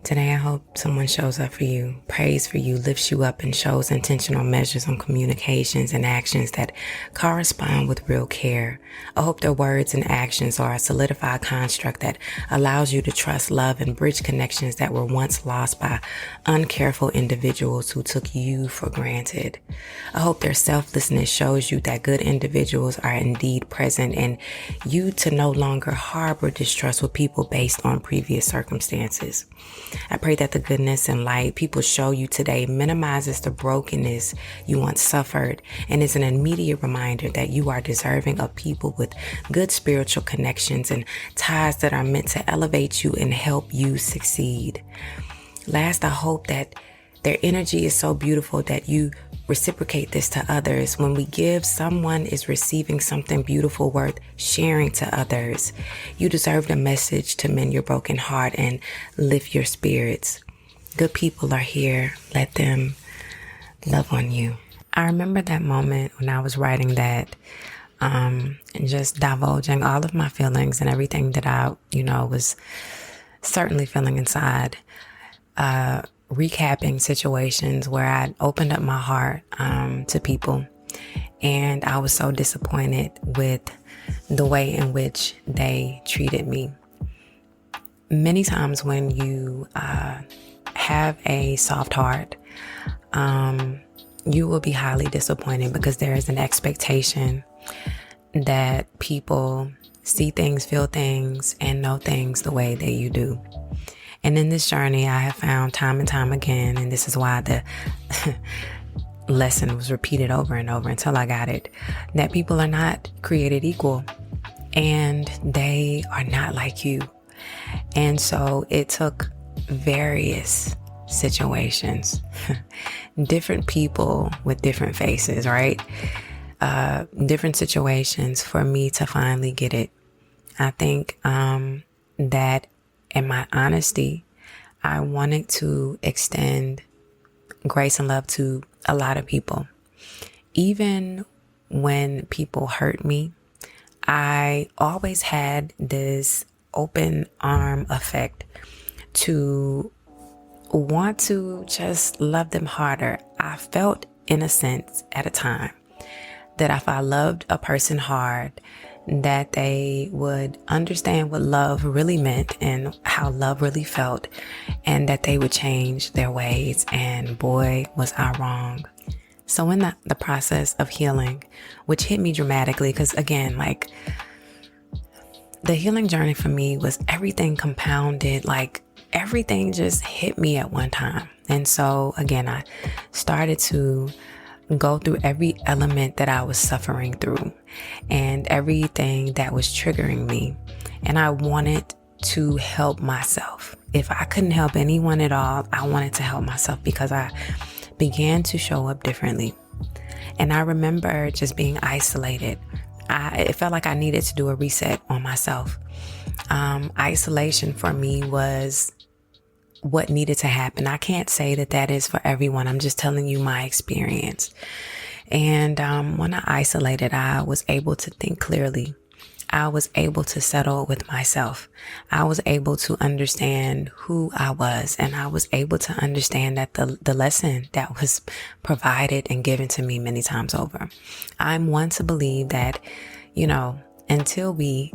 Today, I hope someone shows up for you, prays for you, lifts you up, and shows intentional measures on communications and actions that correspond with real care. I hope their words and actions are a solidified construct that allows you to trust, love, and bridge connections that were once lost by uncareful individuals who took you for granted. I hope their selflessness shows you that good individuals are indeed present and you to no longer harbor distrust with people based on previous circumstances. I pray that the goodness and light people show you today minimizes the brokenness you once suffered and is an immediate reminder that you are deserving of people with good spiritual connections and ties that are meant to elevate you and help you succeed. Last, I hope that their energy is so beautiful that you reciprocate this to others. When we give, someone is receiving something beautiful worth sharing to others. You deserve the message to mend your broken heart and lift your spirits. Good people are here. Let them love on you. I remember that moment when I was writing that, and just divulging all of my feelings and everything that I, was certainly feeling inside. Recapping situations where I opened up my heart to people, and I was so disappointed with the way in which they treated me. Many times when you have a soft heart, you will be highly disappointed because there is an expectation that people see things, feel things, and know things the way that you do. And in this journey, I have found time and time again, and this is why the lesson was repeated over and over until I got it, that people are not created equal and they are not like you. And so it took various situations, different people with different faces, right? Different situations for me to finally get it. I think that in my honesty, I wanted to extend grace and love to a lot of people. Even when people hurt me, I always had this open arm effect to want to just love them harder. I felt, in a sense, at a time, that if I loved a person hard, that they would understand what love really meant and how love really felt, and that they would change their ways. And boy, was I wrong. So in the process of healing, which hit me dramatically, because again, like, the healing journey for me was everything compounded, like everything just hit me at one time. And so again, I started to go through every element that I was suffering through and everything that was triggering me. And I wanted to help myself. If I couldn't help anyone at all, I wanted to help myself because I began to show up differently. And I remember just being isolated. It felt like I needed to do a reset on myself. Isolation for me was what needed to happen. I can't say that that is for everyone. I'm just telling you my experience. And when I isolated, I was able to think clearly. I was able to settle with myself. I was able to understand who I was, and I was able to understand that the lesson that was provided and given to me many times over. I'm one to believe that, until we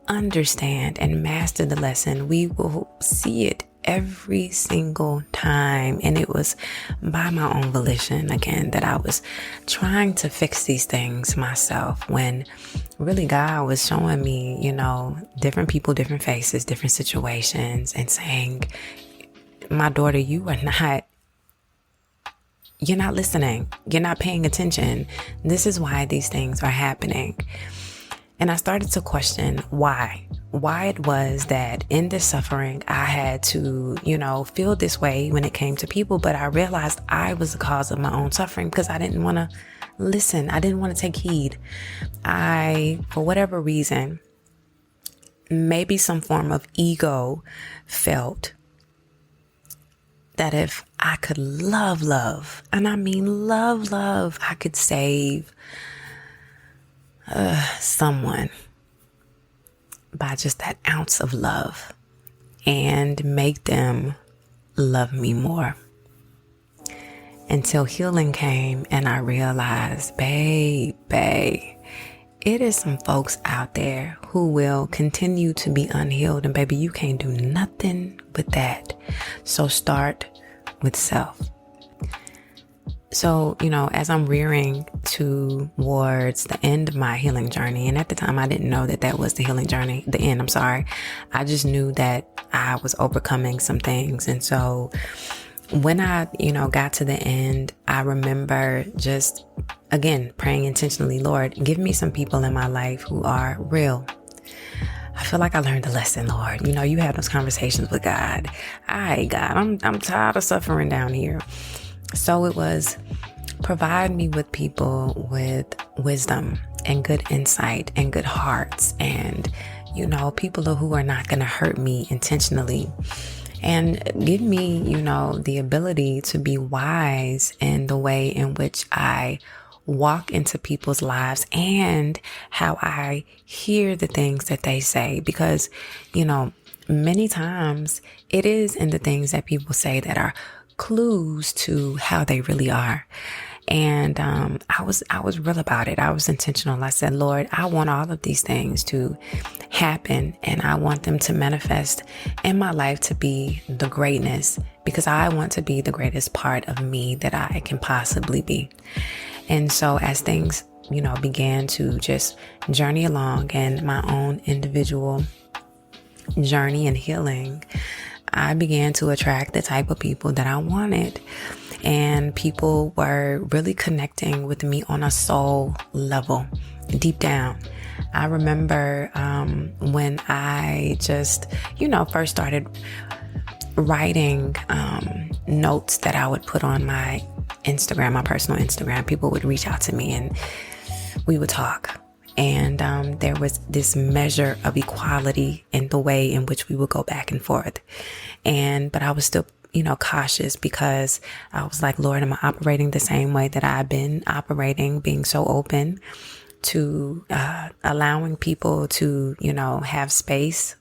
understand and master the lesson, we will see it every single time. And it was by my own volition, again, that I was trying to fix these things myself, when really God was showing me, different people, different faces, different situations, and saying, my daughter, you're not listening. You're not paying attention. This is why these things are happening. And I started to question why it was that in this suffering, I had to, feel this way when it came to people. But I realized I was the cause of my own suffering because I didn't want to listen. I didn't want to take heed. For whatever reason, maybe some form of ego, felt that if I could love, and I mean love, I could save someone by just that ounce of love and make them love me more. Until healing came and I realized, babe, it is some folks out there who will continue to be unhealed. And baby, you can't do nothing with that. So start with self. So, as I'm rearing towards the end of my healing journey, and at the time I didn't know that was the healing journey, the end, I'm sorry. I just knew that I was overcoming some things. And so when I, got to the end, I remember just, again, praying intentionally, Lord, give me some people in my life who are real. I feel like I learned a lesson, Lord. You have those conversations with God. All right, God, I'm tired of suffering down here. So it was, provide me with people with wisdom and good insight and good hearts and, people who are not going to hurt me intentionally. And give me, the ability to be wise in the way in which I walk into people's lives and how I hear the things that they say. Because, many times it is in the things that people say that are clues to how they really are. And I was real about it. I was intentional. I said, Lord, I want all of these things to happen, and I want them to manifest in my life to be the greatness, because I want to be the greatest part of me that I can possibly be. And so as things, began to just journey along in my own individual journey and healing, I began to attract the type of people that I wanted. And people were really connecting with me on a soul level, deep down. I remember when I just, first started writing notes that I would put on my Instagram, my personal Instagram. People would reach out to me and we would talk. And there was this measure of equality in the way in which we would go back and forth. But I was still, cautious, because I was like, Lord, am I operating the same way that I've been operating, being so open to allowing people to, have space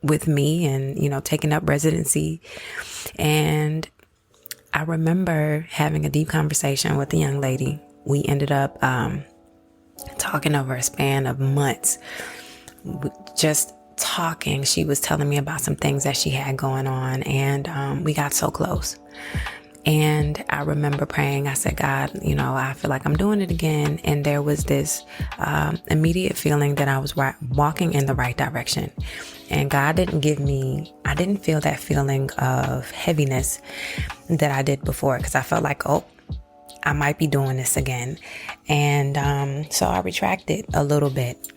with me and, taking up residency. And I remember having a deep conversation with a young lady. We ended up talking over a span of months, just talking. She was telling me about some things that she had going on, and we got so close. And I remember praying. I said, God, I feel like I'm doing it again. And there was this immediate feeling that I was walking in the right direction. And God didn't I didn't feel that feeling of heaviness that I did before, because I felt like, I might be doing this again. And so I retracted a little bit.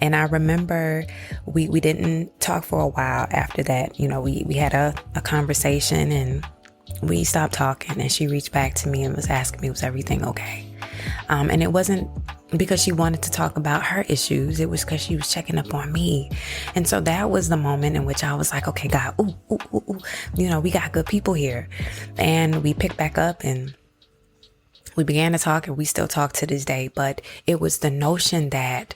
And I remember we didn't talk for a while after that. We had a conversation and we stopped talking, and she reached back to me and was asking me, was everything okay? And it wasn't because she wanted to talk about her issues. It was because she was checking up on me. And so that was the moment in which I was like, okay, God, we got good people here. And we picked back up and we began to talk, and we still talk to this day. But it was the notion that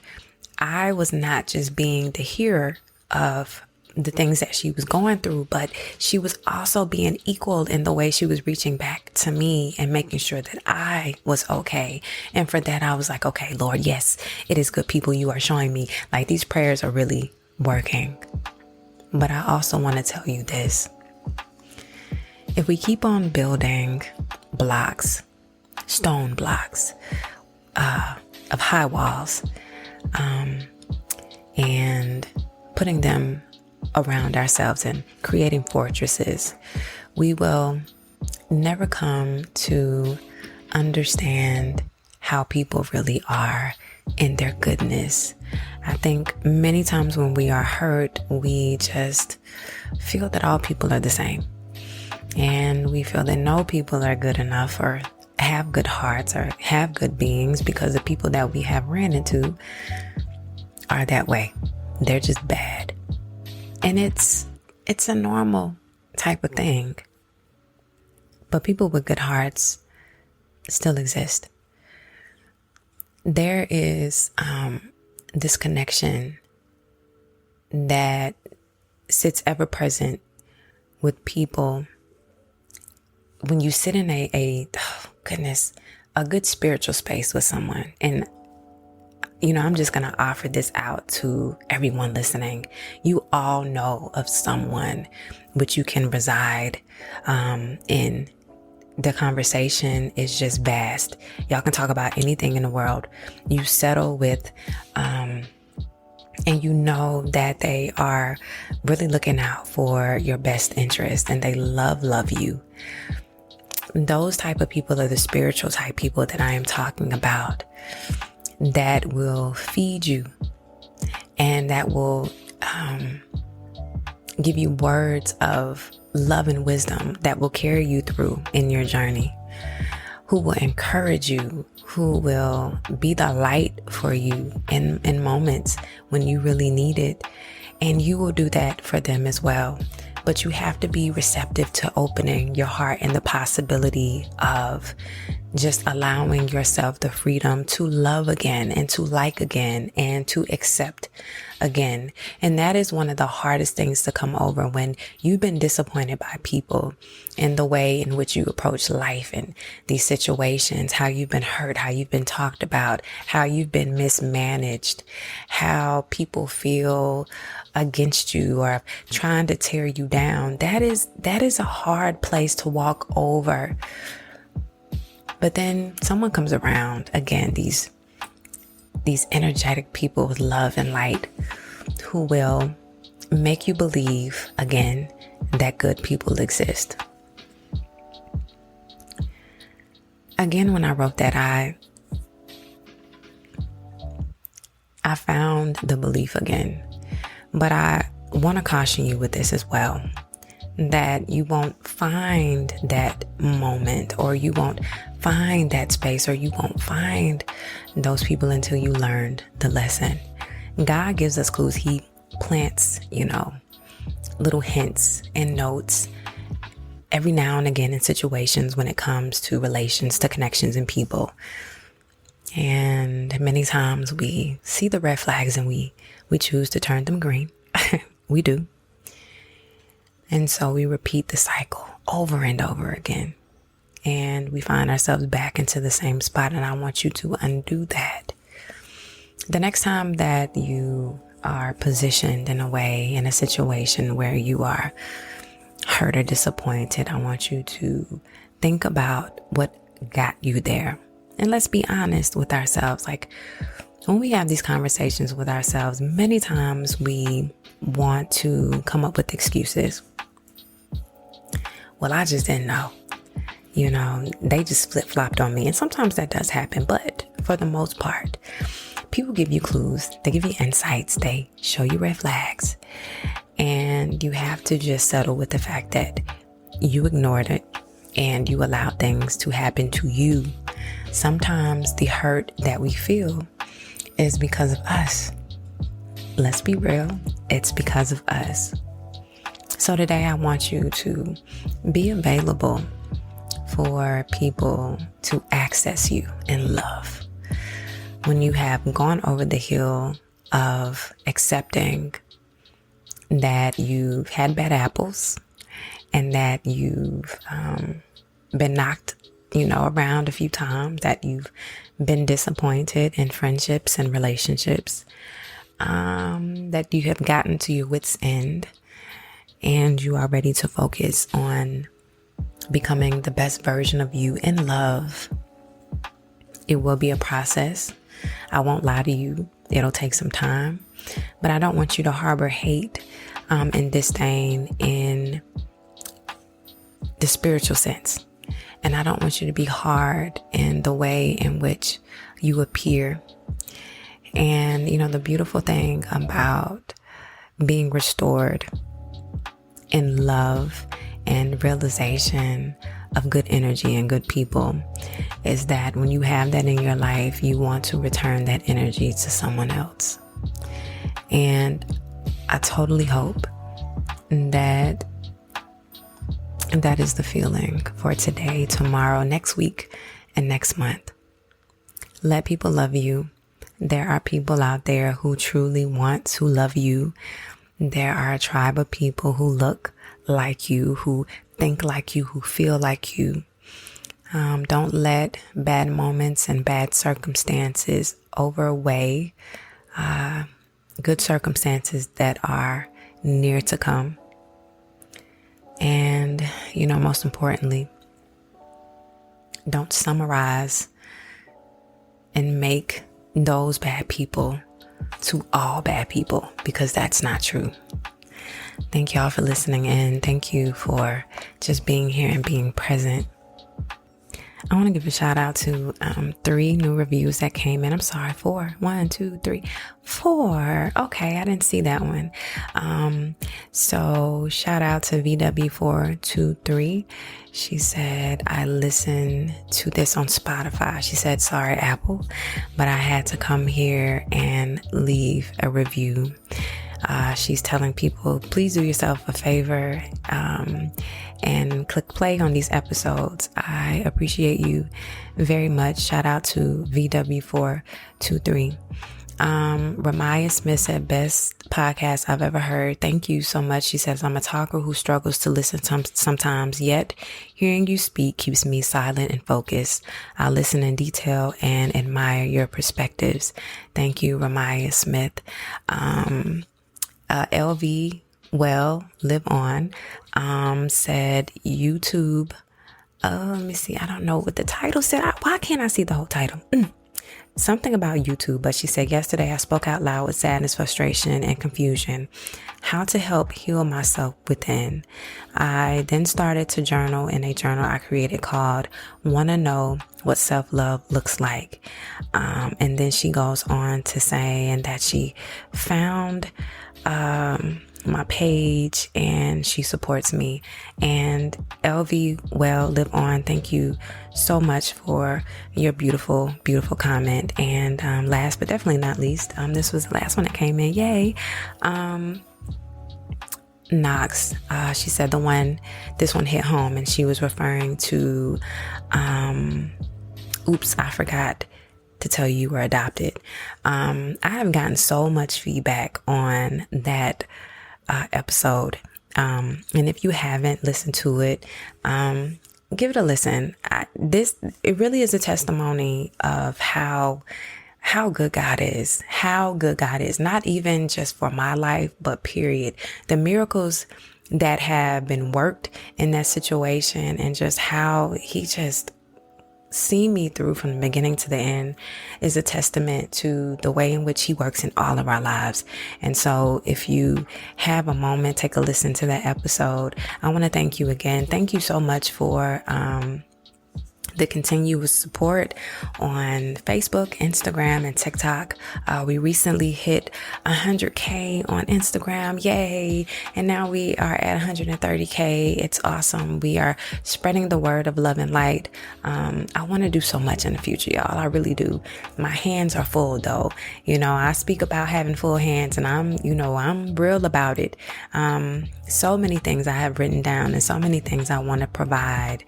I was not just being the hearer of the things that she was going through, but she was also being equal in the way she was reaching back to me and making sure that I was okay. And for that, I was like, okay, Lord, yes, it is good people you are showing me. Like, these prayers are really working. But I also want to tell you this. If we keep on building blocks, stone blocks of high walls, and putting them around ourselves and creating fortresses, we will never come to understand how people really are in their goodness. I think many times when we are hurt, we just feel that all people are the same. And we feel that no people are good enough or have good hearts or have good beings, because the people that we have ran into are that way. They're just bad. And it's a normal type of thing. But people with good hearts still exist. There is this connection that sits ever present with people, when you sit in a good spiritual space with someone, and I'm just going to offer this out to everyone listening. You all know of someone which you can reside in. The conversation is just vast. Y'all can talk about anything in the world. You settle with, and you know that they are really looking out for your best interest, and they love you. Those type of people are the spiritual type people that I am talking about, that will feed you and that will give you words of love and wisdom that will carry you through in your journey, who will encourage you, who will be the light for you in moments when you really need it. And you will do that for them as well. But you have to be receptive to opening your heart and the possibility of just allowing yourself the freedom to love again and to like again and to accept again. And that is one of the hardest things to come over when you've been disappointed by people and the way in which you approach life and these situations, how you've been hurt, how you've been talked about, how you've been mismanaged, how people feel against you or trying to tear you down. That is a hard place to walk over. But then someone comes around, again, these energetic people with love and light, who will make you believe again that good people exist. Again, when I wrote that, I found the belief again. But I want to caution you with this as well, that you won't find that moment, or you won't find that space, or you won't find those people until you learned the lesson. God gives us clues. He plants, little hints and notes every now and again in situations when it comes to relations, to connections and people. And many times we see the red flags and we choose to turn them green. We do. And so we repeat the cycle over and over again. And we find ourselves back into the same spot. And I want you to undo that. The next time that you are positioned in a way, in a situation where you are hurt or disappointed, I want you to think about what got you there. And let's be honest with ourselves. Like, when we have these conversations with ourselves, many times we want to come up with excuses. Well, I just didn't know. They just flip-flopped on me. And sometimes that does happen. But for the most part, people give you clues. They give you insights. They show you red flags. And you have to just settle with the fact that you ignored it and you allowed things to happen to you. Sometimes the hurt that we feel is because of us. Let's be real. It's because of us. So today I want you to be available for people to access you in love. When you have gone over the hill of accepting that you've had bad apples and that you've been knocked around a few times, that you've been disappointed in friendships and relationships, that you have gotten to your wit's end and you are ready to focus on becoming the best version of you in love. It will be a process. I won't lie to you. It'll take some time, but I don't want you to harbor hate and disdain in the spiritual sense. And I don't want you to be hard in the way in which you appear. And, the beautiful thing about being restored in love and realization of good energy and good people is that when you have that in your life, you want to return that energy to someone else. And I totally hope that is the feeling for today, tomorrow, next week, and next month. Let people love you. There are people out there who truly want to love you. There are a tribe of people who look like you, who think like you, who feel like you. Don't let bad moments and bad circumstances overweigh good circumstances that are near to come. And, most importantly, don't summarize and make those bad people to all bad people, because that's not true. Thank y'all for listening in. Thank you for just being here and being present. I want to give a shout out to 3 new reviews that came in. I'm sorry, 4. 1, 2, 3, 4. Okay, I didn't see that one. So shout out to VW423. She said, I listened to this on Spotify. She said, sorry, Apple, but I had to come here and leave a review. She's telling people, please do yourself a favor and click play on these episodes. I appreciate you very much. Shout out to VW423. Ramaya Smith said, best podcast I've ever heard. Thank you so much. She says, I'm a talker who struggles to listen sometimes, yet hearing you speak keeps me silent and focused. I listen in detail and admire your perspectives. Thank you, Ramaya Smith. LV Live On said YouTube. Let me see. I don't know what the title said. Why can't I see the whole title? Something about YouTube, but she said, yesterday I spoke out loud with sadness, frustration, and confusion. How to help heal myself within. I then started to journal in a journal I created called Wanna Know What Self-Love Looks Like. And then she goes on to say that she found my page and she supports me. And LV Live On, thank you so much for your beautiful comment. And last but definitely not least, this was the last one that came in. Yay. Knox, she said this one hit home, and she was referring to oops, I forgot to tell you were adopted. I have gotten so much feedback on that episode. And if you haven't listened to it, give it a listen. It really is a testimony of how good God is, not even just for my life, but period. The miracles that have been worked in that situation, and just how he just see me through from the beginning to the end is a testament to the way in which he works in all of our lives. And so if you have a moment, take a listen to that episode. I want to thank you again. Thank you so much for the continuous support on Facebook, Instagram, and TikTok. We recently hit 100K on Instagram. Yay. And now we are at 130K. It's awesome. We are spreading the word of love and light. I want to do so much in the future, y'all. I really do. My hands are full though. I speak about having full hands, and I'm real about it. So many things I have written down, and so many things I want to provide.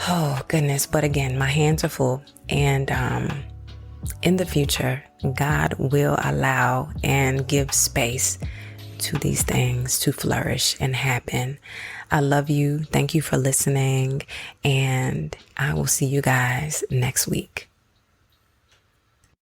Oh, goodness. But again, my hands are full. And in the future, God will allow and give space to these things to flourish and happen. I love you. Thank you for listening. And I will see you guys next week.